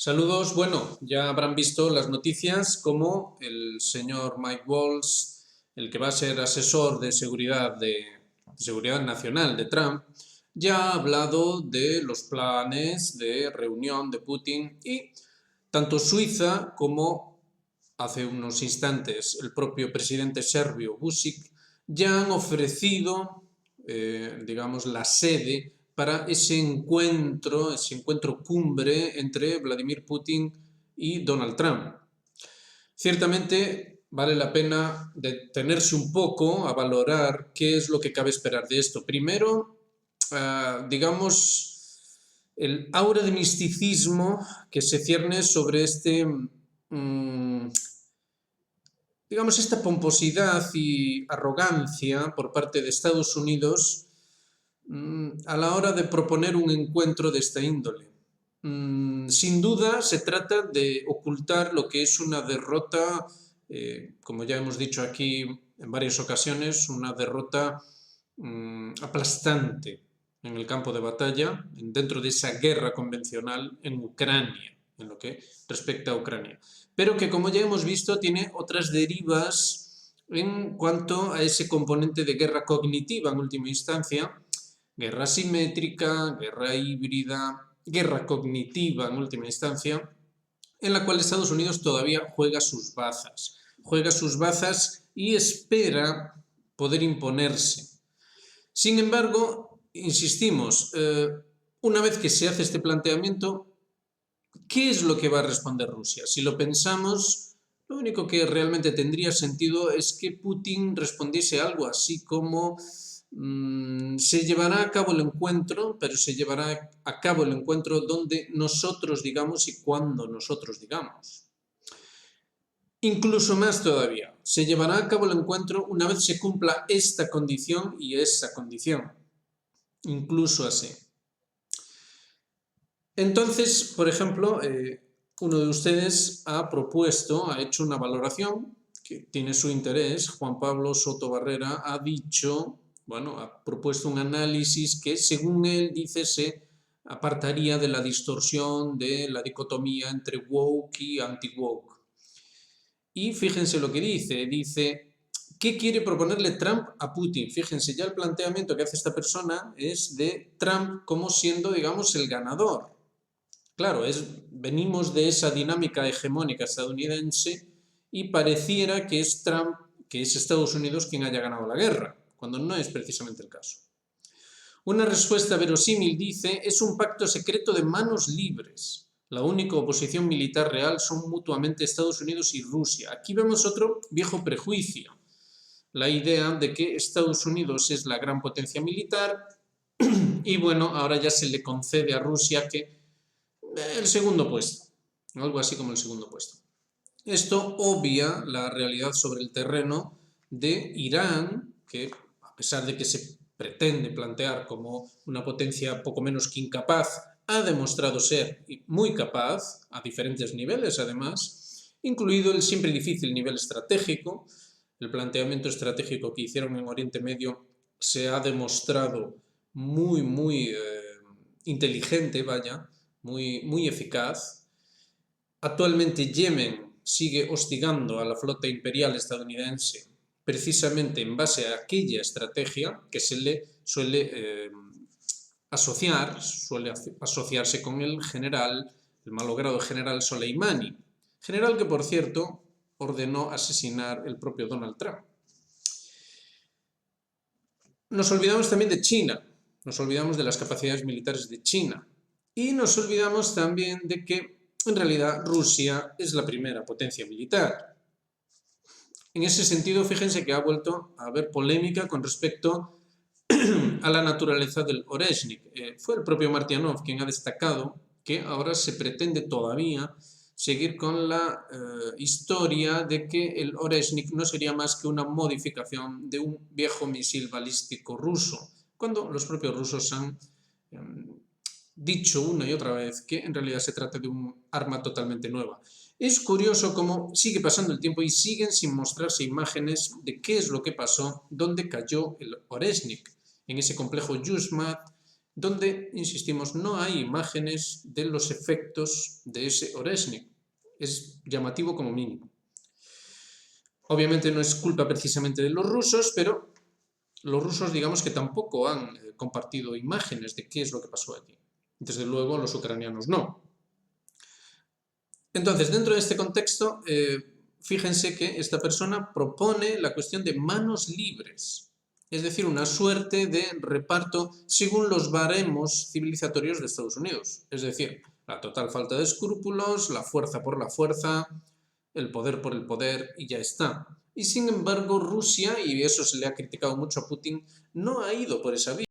Saludos. Bueno, ya habrán visto las noticias como el señor Mike Waltz, el que va a ser asesor de seguridad nacional de Trump, ya ha hablado de los planes de reunión de Putin y tanto Suiza como hace unos instantes el propio presidente serbio Vučić ya han ofrecido, digamos, la sede para ese encuentro cumbre entre Vladimir Putin y Donald Trump. Ciertamente vale la pena detenerse un poco a valorar qué es lo que cabe esperar de esto. Primero, digamos, el aura de misticismo que se cierne sobre digamos, esta pomposidad y arrogancia por parte de Estados Unidos a la hora de proponer un encuentro de esta índole. Sin duda se trata de ocultar lo que es una derrota, como ya hemos dicho aquí en varias ocasiones, una derrota aplastante en el campo de batalla, dentro de esa guerra convencional en Ucrania, en lo que respecta a Ucrania. Pero que, como ya hemos visto, tiene otras derivas en cuanto a ese componente de guerra cognitiva en última instancia, guerra asimétrica, guerra híbrida, guerra cognitiva en última instancia, en la cual Estados Unidos todavía juega sus bazas y espera poder imponerse. Sin embargo, insistimos, una vez que se hace este planteamiento, ¿qué es lo que va a responder Rusia? Si lo pensamos, lo único que realmente tendría sentido es que Putin respondiese algo así como se llevará a cabo el encuentro, pero se llevará a cabo el encuentro donde nosotros digamos y cuando nosotros digamos. Incluso más todavía, se llevará a cabo el encuentro una vez se cumpla esta condición y esa condición. Incluso así. Entonces, por ejemplo, uno de ustedes ha hecho una valoración que tiene su interés. Juan Pablo Soto Barrera ha dicho, ha propuesto un análisis que, según él dice, se apartaría de la distorsión de la dicotomía entre woke y anti-woke. Y fíjense lo que dice, ¿qué quiere proponerle Trump a Putin? Fíjense, ya el planteamiento que hace esta persona es de Trump como siendo, digamos, el ganador. Claro, venimos de esa dinámica hegemónica estadounidense y pareciera que es Trump, que es Estados Unidos quien haya ganado la guerra, cuando no es precisamente el caso. Una respuesta verosímil dice, es un pacto secreto de manos libres. La única oposición militar real son mutuamente Estados Unidos y Rusia. Aquí vemos otro viejo prejuicio, la idea de que Estados Unidos es la gran potencia militar y ahora ya se le concede a Rusia que el segundo puesto, algo así como el segundo puesto. Esto obvia la realidad sobre el terreno de Irán, que a pesar de que se pretende plantear como una potencia poco menos que incapaz, ha demostrado ser muy capaz, a diferentes niveles además, incluido el siempre difícil nivel estratégico. El planteamiento estratégico que hicieron en Oriente Medio se ha demostrado muy inteligente, muy eficaz. Actualmente Yemen sigue hostigando a la flota imperial estadounidense precisamente en base a aquella estrategia que se le suele asociarse con el malogrado general Soleimani, general que, por cierto, ordenó asesinar el propio Donald Trump. Nos olvidamos también de China, nos olvidamos de las capacidades militares de China y nos olvidamos también de que en realidad Rusia es la primera potencia militar. En ese sentido, fíjense que ha vuelto a haber polémica con respecto a la naturaleza del Oreshnik. Fue el propio Martyanov quien ha destacado que ahora se pretende todavía seguir con la historia de que el Oreshnik no sería más que una modificación de un viejo misil balístico ruso, cuando los propios rusos han dicho una y otra vez que en realidad se trata de un arma totalmente nueva. Es curioso cómo sigue pasando el tiempo y siguen sin mostrarse imágenes de qué es lo que pasó, dónde cayó el Oreshnik, en ese complejo Yuzhmat, donde, insistimos, no hay imágenes de los efectos de ese Oreshnik. Es llamativo como mínimo. Obviamente no es culpa precisamente de los rusos, pero los rusos digamos que tampoco han compartido imágenes de qué es lo que pasó allí. Desde luego los ucranianos no. Entonces, dentro de este contexto, fíjense que esta persona propone la cuestión de manos libres, es decir, una suerte de reparto según los baremos civilizatorios de Estados Unidos, es decir, la total falta de escrúpulos, la fuerza por la fuerza, el poder por el poder y ya está. Y sin embargo, Rusia, y eso se le ha criticado mucho a Putin, no ha ido por esa vía.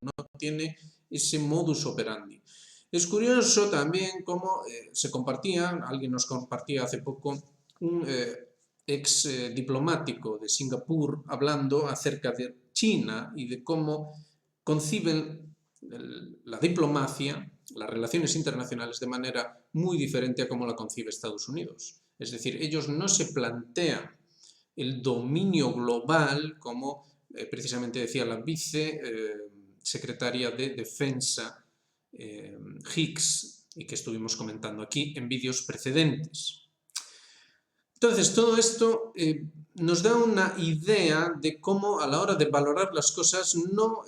No tiene ese modus operandi. Es curioso también cómo se compartía, alguien nos compartía hace poco, un ex diplomático de Singapur hablando acerca de China y de cómo conciben la diplomacia, las relaciones internacionales de manera muy diferente a cómo la concibe Estados Unidos. Es decir, ellos no se plantean el dominio global como precisamente decía la vicesecretaria de Defensa Hicks, y que estuvimos comentando aquí en vídeos precedentes. Entonces, todo esto nos da una idea de cómo a la hora de valorar las cosas no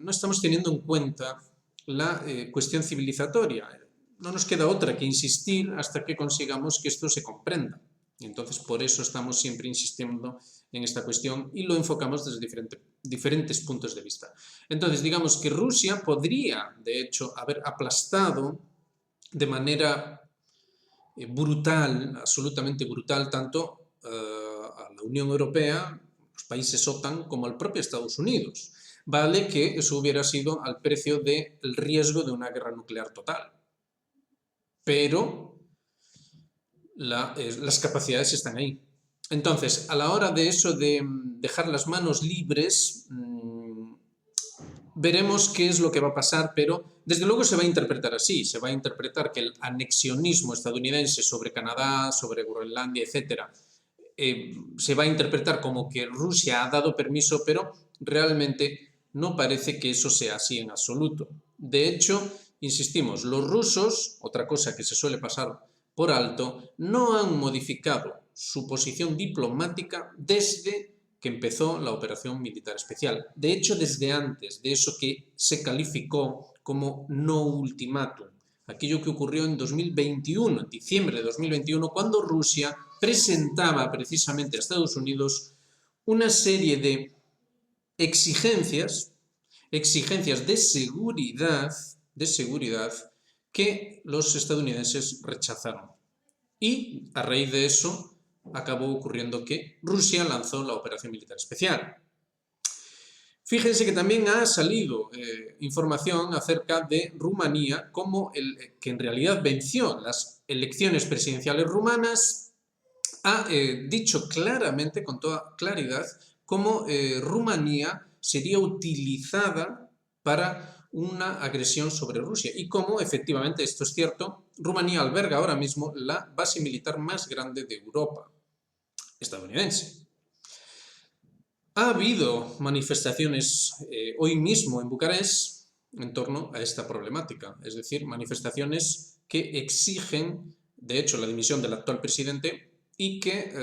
estamos teniendo en cuenta la cuestión civilizatoria. No nos queda otra que insistir hasta que consigamos que esto se comprenda. Y entonces, por eso estamos siempre insistiendo en esta cuestión y lo enfocamos desde diferentes puntos de vista. Entonces, digamos que Rusia podría, de hecho, haber aplastado de manera brutal, absolutamente brutal, tanto a la Unión Europea, los países OTAN, como al propio Estados Unidos. Vale que eso hubiera sido al precio del riesgo de una guerra nuclear total. Pero las capacidades están ahí. Entonces, a la hora de eso de dejar las manos libres, veremos qué es lo que va a pasar, pero desde luego se va a interpretar así, se va a interpretar que el anexionismo estadounidense sobre Canadá, sobre Groenlandia, etcétera, se va a interpretar como que Rusia ha dado permiso, pero realmente no parece que eso sea así en absoluto. De hecho, insistimos, los rusos, otra cosa que se suele pasar por alto, no han modificado su posición diplomática desde que empezó la operación militar especial. De hecho, desde antes de eso que se calificó como no ultimátum, aquello que ocurrió en 2021, en diciembre de 2021, cuando Rusia presentaba precisamente a Estados Unidos una serie de exigencias de seguridad que los estadounidenses rechazaron. Y a raíz de eso acabó ocurriendo que Rusia lanzó la operación militar especial. Fíjense que también ha salido información acerca de Rumanía como que en realidad venció las elecciones presidenciales rumanas. Ha dicho claramente, con toda claridad, cómo Rumanía sería utilizada para una agresión sobre Rusia y cómo, efectivamente, esto es cierto, Rumanía alberga ahora mismo la base militar más grande de Europa, estadounidense. Ha habido manifestaciones hoy mismo en Bucarest en torno a esta problemática, es decir, manifestaciones que exigen, de hecho, la dimisión del actual presidente y que,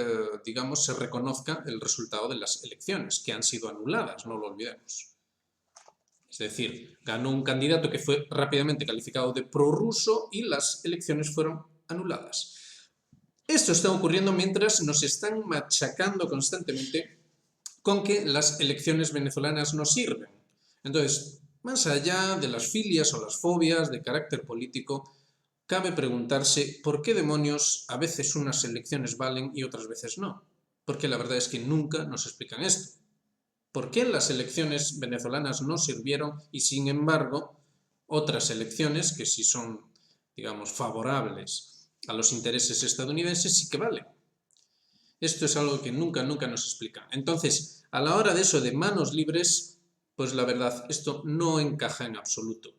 digamos, se reconozca el resultado de las elecciones, que han sido anuladas, no lo olvidemos. Es decir, ganó un candidato que fue rápidamente calificado de prorruso y las elecciones fueron anuladas. Esto está ocurriendo mientras nos están machacando constantemente con que las elecciones venezolanas no sirven. Entonces, más allá de las filias o las fobias de carácter político, cabe preguntarse por qué demonios a veces unas elecciones valen y otras veces no. Porque la verdad es que nunca nos explican esto. ¿Por qué las elecciones venezolanas no sirvieron y, sin embargo, otras elecciones que sí son, digamos, favorables a los intereses estadounidenses sí que valen? Esto es algo que nunca nos explican. Entonces, a la hora de eso de manos libres, pues la verdad, esto no encaja en absoluto.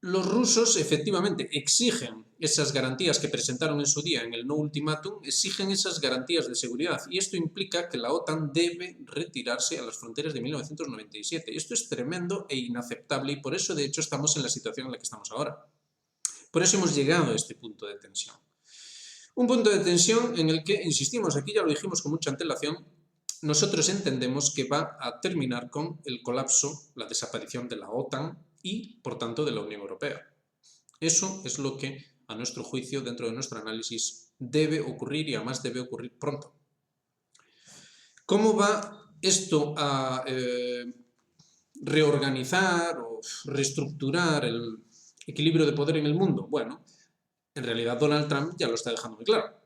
Los rusos efectivamente exigen esas garantías que presentaron en su día en el no ultimátum, exigen esas garantías de seguridad y esto implica que la OTAN debe retirarse a las fronteras de 1997. Esto es tremendo e inaceptable y por eso de hecho estamos en la situación en la que estamos ahora. Por eso hemos llegado a este punto de tensión. Un punto de tensión en el que, insistimos, aquí ya lo dijimos con mucha antelación, nosotros entendemos que va a terminar con el colapso, la desaparición de la OTAN y, por tanto, de la Unión Europea. Eso es lo que, a nuestro juicio, dentro de nuestro análisis, debe ocurrir y además debe ocurrir pronto. ¿Cómo va esto a reorganizar o reestructurar el equilibrio de poder en el mundo? Bueno, en realidad Donald Trump ya lo está dejando muy claro.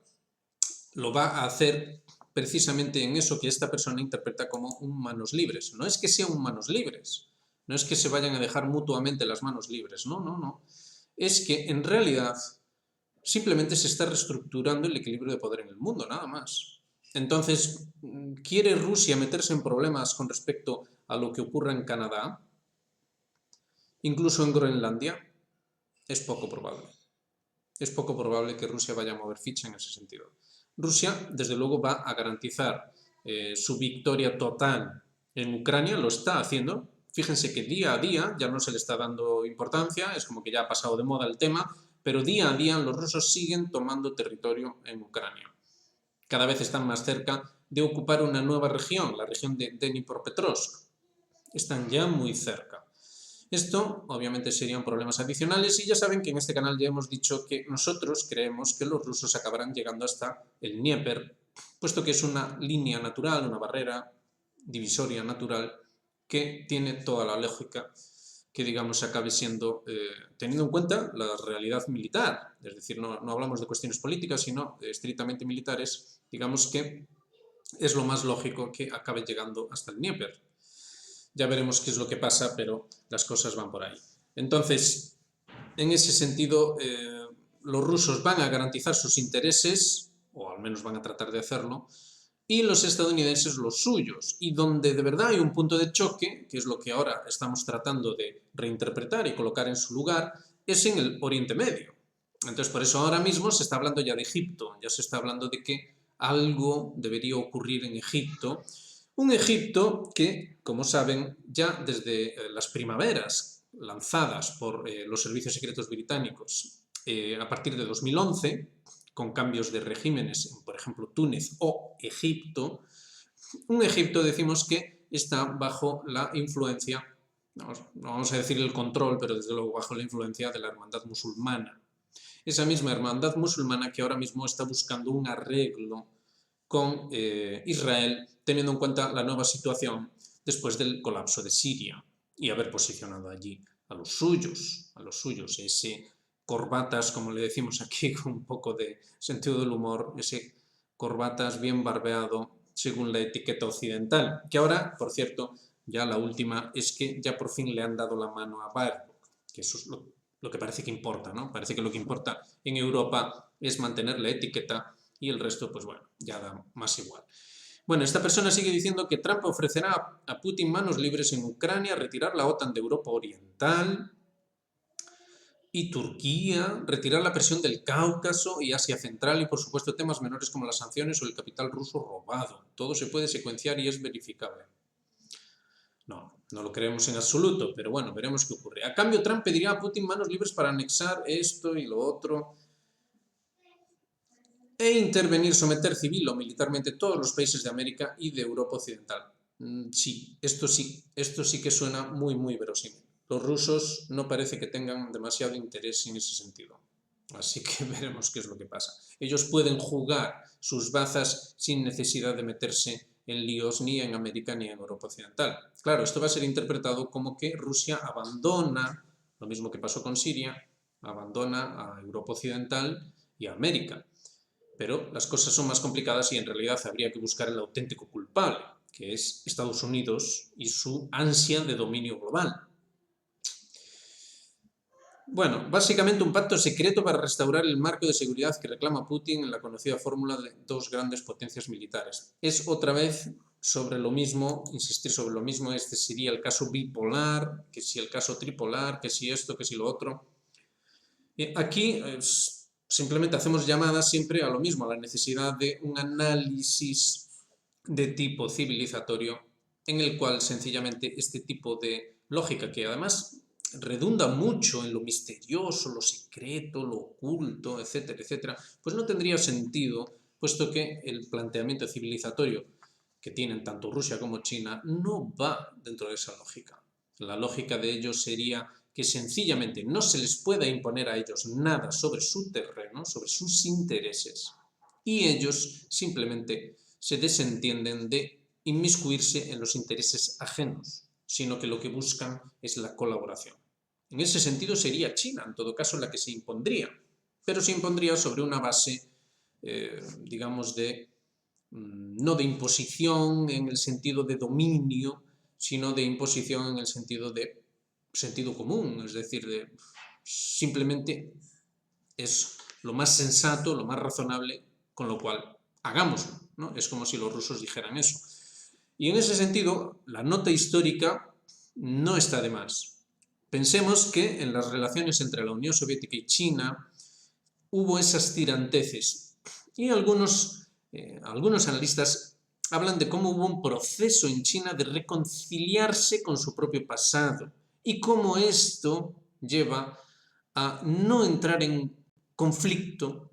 Lo va a hacer precisamente en eso que esta persona interpreta como un manos libres. No es que sea un manos libres, no es que se vayan a dejar mutuamente las manos libres, no. Es que en realidad simplemente se está reestructurando el equilibrio de poder en el mundo, nada más. Entonces, ¿quiere Rusia meterse en problemas con respecto a lo que ocurra en Canadá? Incluso en Groenlandia, es poco probable. Es poco probable que Rusia vaya a mover ficha en ese sentido. Rusia, desde luego, va a garantizar su victoria total en Ucrania, lo está haciendo. Fíjense que día a día ya no se le está dando importancia, es como que ya ha pasado de moda el tema, pero día a día los rusos siguen tomando territorio en Ucrania. Cada vez están más cerca de ocupar una nueva región, la región de Dnipropetrovsk. Están ya muy cerca. Esto obviamente serían problemas adicionales y ya saben que en este canal ya hemos dicho que nosotros creemos que los rusos acabarán llegando hasta el Dnieper, puesto que es una línea natural, una barrera divisoria natural que tiene toda la lógica que digamos acabe siendo, teniendo en cuenta la realidad militar, es decir, no hablamos de cuestiones políticas, sino estrictamente militares, digamos que es lo más lógico que acabe llegando hasta el Dnieper. Ya veremos qué es lo que pasa, pero las cosas van por ahí. Entonces, en ese sentido, los rusos van a garantizar sus intereses, o al menos van a tratar de hacerlo, y los estadounidenses los suyos. Y donde de verdad hay un punto de choque, que es lo que ahora estamos tratando de reinterpretar y colocar en su lugar, es en el Oriente Medio. Entonces, por eso ahora mismo se está hablando ya de Egipto, ya se está hablando de que algo debería ocurrir en Egipto. Un Egipto que, como saben, ya desde las primaveras lanzadas por los servicios secretos británicos a partir de 2011, con cambios de regímenes en, por ejemplo, Túnez o Egipto, un Egipto decimos que está bajo la influencia, no vamos a decir el control, pero desde luego bajo la influencia de la hermandad musulmana. Esa misma hermandad musulmana que ahora mismo está buscando un arreglo con Israel, teniendo en cuenta la nueva situación después del colapso de Siria y haber posicionado allí a los suyos, ese corbatas, como le decimos aquí con un poco de sentido del humor, ese corbatas bien barbeado según la etiqueta occidental, que ahora, por cierto, ya la última es que ya por fin le han dado la mano a Baerbock, que eso es lo que parece que importa, ¿no? Parece que lo que importa en Europa es mantener la etiqueta y el resto, pues bueno, ya da más igual. Bueno, esta persona sigue diciendo que Trump ofrecerá a Putin manos libres en Ucrania, retirar la OTAN de Europa Oriental y Turquía, retirar la presión del Cáucaso y Asia Central y, por supuesto, temas menores como las sanciones o el capital ruso robado. Todo se puede secuenciar y es verificable. No lo creemos en absoluto, pero bueno, veremos qué ocurre. A cambio, Trump pedirá a Putin manos libres para anexar esto y lo otro e intervenir, someter civil o militarmente todos los países de América y de Europa Occidental. Sí, esto sí que suena muy, muy verosímil. Los rusos no parece que tengan demasiado interés en ese sentido. Así que veremos qué es lo que pasa. Ellos pueden jugar sus bazas sin necesidad de meterse en líos ni en América ni en Europa Occidental. Claro, esto va a ser interpretado como que Rusia abandona, lo mismo que pasó con Siria, abandona a Europa Occidental y a América. Pero las cosas son más complicadas y en realidad habría que buscar el auténtico culpable, que es Estados Unidos y su ansia de dominio global. Bueno, básicamente un pacto secreto para restaurar el marco de seguridad que reclama Putin en la conocida fórmula de dos grandes potencias militares. Es otra vez sobre lo mismo, insistir sobre lo mismo, este sería el caso bipolar, que si el caso tripolar, que si esto, que si lo otro. Aquí simplemente hacemos llamadas siempre a lo mismo, a la necesidad de un análisis de tipo civilizatorio en el cual sencillamente este tipo de lógica, que además redunda mucho en lo misterioso, lo secreto, lo oculto, etcétera, etcétera, pues no tendría sentido, puesto que el planteamiento civilizatorio que tienen tanto Rusia como China no va dentro de esa lógica. La lógica de ellos sería que sencillamente no se les pueda imponer a ellos nada sobre su terreno, sobre sus intereses, y ellos simplemente se desentienden de inmiscuirse en los intereses ajenos, sino que lo que buscan es la colaboración. En ese sentido sería China, en todo caso, la que se impondría, pero se impondría sobre una base, digamos, no de imposición en el sentido de dominio, sino de imposición en el sentido de sentido común, es decir, simplemente es lo más sensato, lo más razonable, con lo cual hagámoslo, ¿no? Es como si los rusos dijeran eso. Y en ese sentido, la nota histórica no está de más. Pensemos que en las relaciones entre la Unión Soviética y China hubo esas tiranteces y algunos analistas hablan de cómo hubo un proceso en China de reconciliarse con su propio pasado y cómo esto lleva a no entrar en conflicto,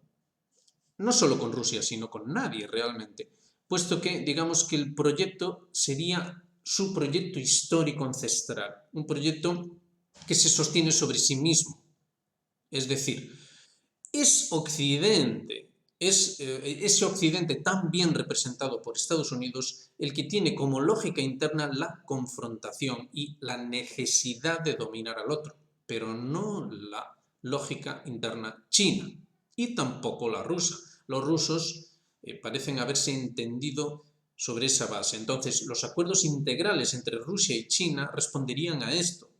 no solo con Rusia, sino con nadie realmente, puesto que digamos que el proyecto sería su proyecto histórico ancestral, un proyecto que se sostiene sobre sí mismo. Es decir, es Occidente, ese Occidente tan bien representado por Estados Unidos el que tiene como lógica interna la confrontación y la necesidad de dominar al otro, pero no la lógica interna china y tampoco la rusa. Los rusos parecen haberse entendido sobre esa base. Entonces, los acuerdos integrales entre Rusia y China responderían a esto.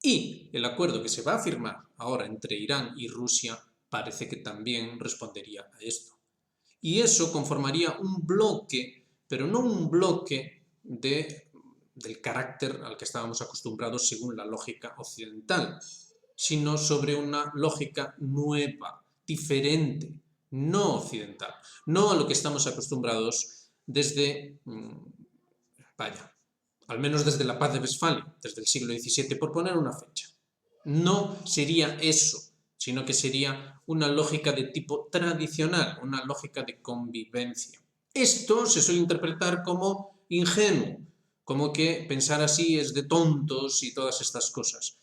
Y el acuerdo que se va a firmar ahora entre Irán y Rusia parece que también respondería a esto. Y eso conformaría un bloque, pero no un bloque del carácter al que estábamos acostumbrados según la lógica occidental, sino sobre una lógica nueva, diferente, no occidental, no a lo que estamos acostumbrados desde, vaya, al menos desde la paz de Westfalia, desde el siglo XVII, por poner una fecha. No sería eso, sino que sería una lógica de tipo tradicional, una lógica de convivencia. Esto se suele interpretar como ingenuo, como que pensar así es de tontos y todas estas cosas.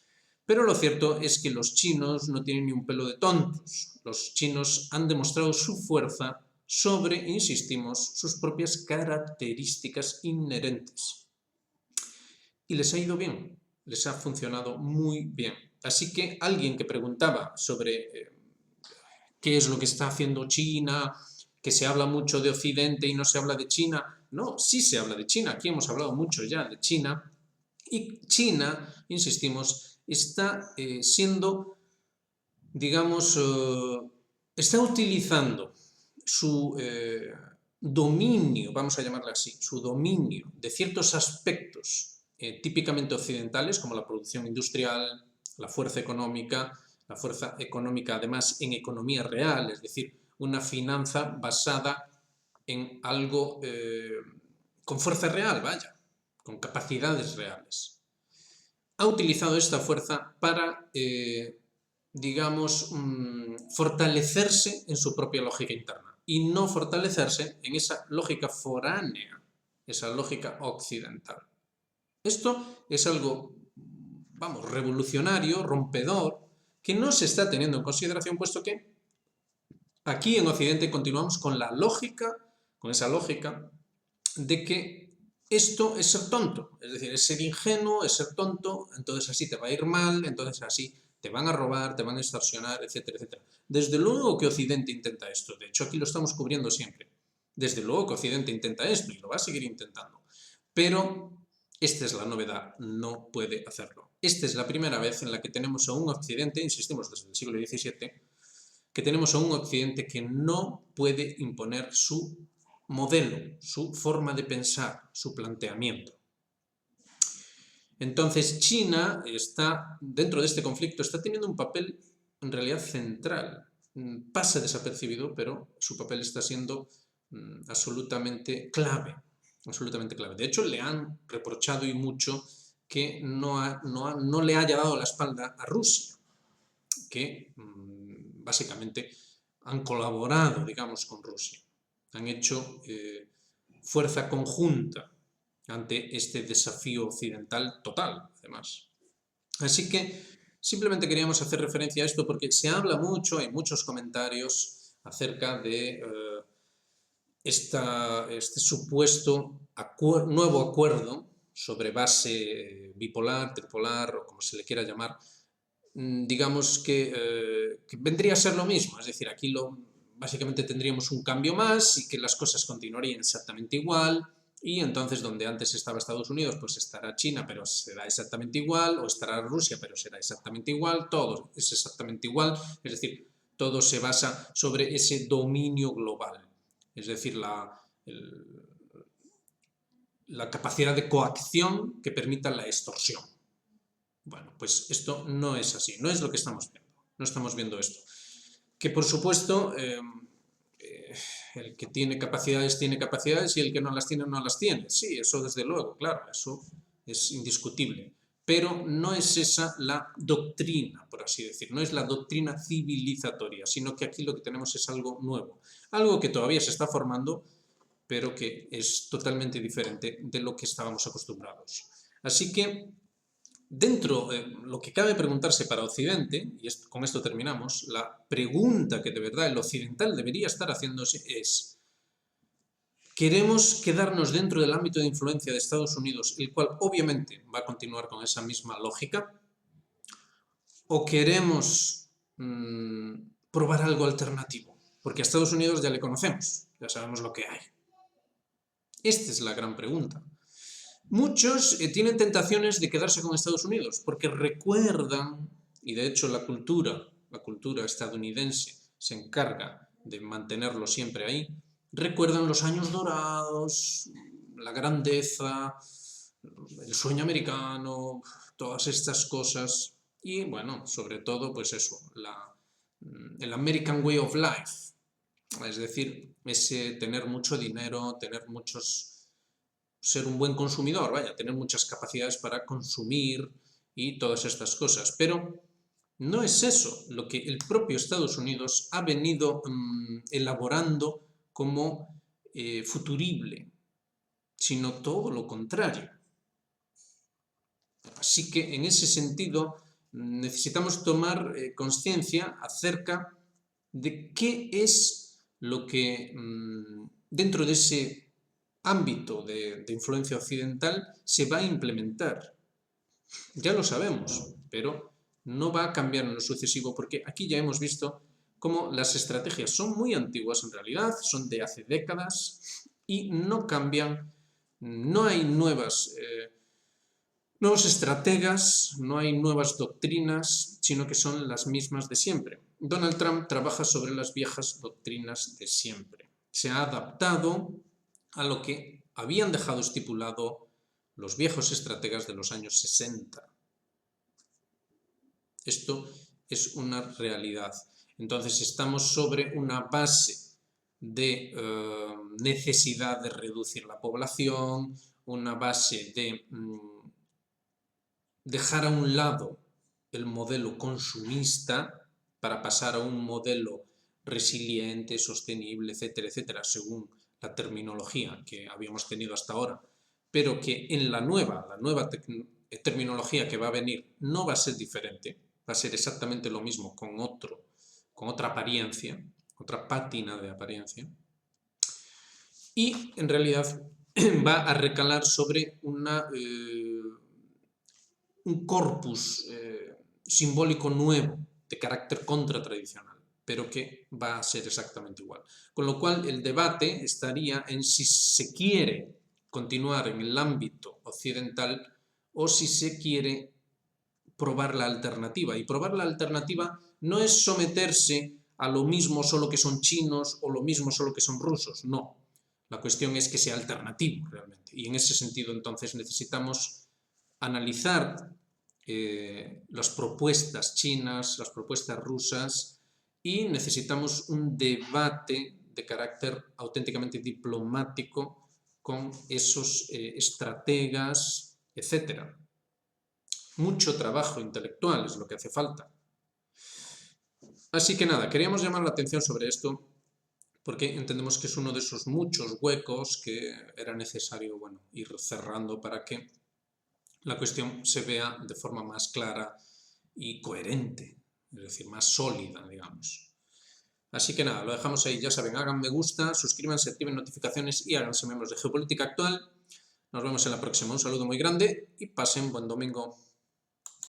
Pero lo cierto es que los chinos no tienen ni un pelo de tontos. Los chinos han demostrado su fuerza sobre, insistimos, sus propias características inherentes. Y les ha ido bien, les ha funcionado muy bien. Así que alguien que preguntaba sobre qué es lo que está haciendo China, que se habla mucho de Occidente y no se habla de China. No, sí se habla de China, aquí hemos hablado mucho ya de China. Y China, insistimos, está siendo, digamos, está utilizando su dominio, vamos a llamarlo así, su dominio de ciertos aspectos típicamente occidentales, como la producción industrial, la fuerza económica además en economía real, es decir, una finanza basada en algo con fuerza real, vaya, con capacidades reales. Ha utilizado esta fuerza para, digamos, fortalecerse en su propia lógica interna y no fortalecerse en esa lógica foránea, esa lógica occidental. Esto es algo, vamos, revolucionario, rompedor, que no se está teniendo en consideración, puesto que aquí en Occidente continuamos con la lógica, con esa lógica de que esto es ser tonto, es decir, es ser ingenuo, es ser tonto, entonces así te va a ir mal, entonces así te van a robar, te van a extorsionar, etcétera, etcétera. Desde luego que Occidente intenta esto, de hecho aquí lo estamos cubriendo siempre. Desde luego que Occidente intenta esto y lo va a seguir intentando, pero esta es la novedad, no puede hacerlo. Esta es la primera vez en la que tenemos a un Occidente, insistimos desde el siglo XVII, que tenemos a un Occidente que no puede imponer su modelo, su forma de pensar, su planteamiento. Entonces, China está, dentro de este conflicto, está teniendo un papel en realidad central. Pasa desapercibido, pero su papel está siendo absolutamente clave. Absolutamente clave. De hecho, le han reprochado y mucho que no le haya dado la espalda a Rusia, que básicamente han colaborado, digamos, con Rusia. Han hecho fuerza conjunta ante este desafío occidental total, además. Así que simplemente queríamos hacer referencia a esto porque se habla mucho, hay muchos comentarios acerca de este supuesto nuevo acuerdo sobre base bipolar, tripolar o como se le quiera llamar, digamos que vendría a ser lo mismo, es decir, aquí básicamente tendríamos un cambio más y que las cosas continuarían exactamente igual y entonces donde antes estaba Estados Unidos pues estará China pero será exactamente igual o estará Rusia pero será exactamente igual, todo es exactamente igual, es decir, todo se basa sobre ese dominio global, es decir, la capacidad de coacción que permita la extorsión. Bueno, pues esto no es así, no es lo que estamos viendo, no estamos viendo esto. Que por supuesto, el que tiene capacidades y el que no las tiene, no las tiene. Sí, eso desde luego, claro, eso es indiscutible. Pero no es esa la doctrina, por así decir, no es la doctrina civilizatoria, sino que aquí lo que tenemos es algo nuevo, algo que todavía se está formando, pero que es totalmente diferente de lo que estábamos acostumbrados. Así que dentro, lo que cabe preguntarse para Occidente, y con esto terminamos, la pregunta que de verdad el occidental debería estar haciéndose es: ¿queremos quedarnos dentro del ámbito de influencia de Estados Unidos, el cual obviamente va a continuar con esa misma lógica? ¿O queremos probar algo alternativo? Porque a Estados Unidos ya le conocemos, ya sabemos lo que hay. Esta es la gran pregunta. Muchos tienen tentaciones de quedarse con Estados Unidos porque recuerdan, y de hecho la cultura estadounidense se encarga de mantenerlo siempre ahí, recuerdan los años dorados, la grandeza, el sueño americano, todas estas cosas y bueno, sobre todo pues eso, el American Way of Life, es decir, ese tener mucho dinero, ser un buen consumidor, vaya, tener muchas capacidades para consumir y todas estas cosas. Pero no es eso lo que el propio Estados Unidos ha venido elaborando como futurible, sino todo lo contrario. Así que en ese sentido necesitamos tomar conciencia acerca de qué es lo que dentro de ese ámbito de influencia occidental se va a implementar. Ya lo sabemos, pero no va a cambiar en lo sucesivo porque aquí ya hemos visto cómo las estrategias son muy antiguas en realidad, son de hace décadas y no cambian, no hay nuevos estrategas, no hay nuevas doctrinas, sino que son las mismas de siempre. Donald Trump trabaja sobre las viejas doctrinas de siempre. Se ha adaptado a lo que habían dejado estipulado los viejos estrategas de los años 60. Esto es una realidad. Entonces estamos sobre una base de necesidad de reducir la población, una base de dejar a un lado el modelo consumista para pasar a un modelo resiliente, sostenible, etcétera, etcétera, según la terminología que habíamos tenido hasta ahora, pero que en la nueva terminología que va a venir no va a ser diferente, va a ser exactamente lo mismo con otra apariencia, otra pátina de apariencia, y en realidad va a recalar sobre un corpus simbólico nuevo de carácter contratradicional, pero que va a ser exactamente igual. Con lo cual el debate estaría en si se quiere continuar en el ámbito occidental o si se quiere probar la alternativa. Y probar la alternativa no es someterse a lo mismo solo que son chinos o lo mismo solo que son rusos, no. La cuestión es que sea alternativo realmente. Y en ese sentido, entonces, necesitamos analizar las propuestas chinas, las propuestas rusas, y necesitamos un debate de carácter auténticamente diplomático con esos estrategas, etc. Mucho trabajo intelectual es lo que hace falta. Así que nada, queríamos llamar la atención sobre esto porque entendemos que es uno de esos muchos huecos que era necesario, bueno, ir cerrando para que la cuestión se vea de forma más clara y coherente, es decir, más sólida, digamos. Así que nada, lo dejamos ahí. Ya saben, hagan me gusta, suscríbanse, activen notificaciones y háganse miembros de Geopolítica Actual. Nos vemos en la próxima. Un saludo muy grande y pasen buen domingo.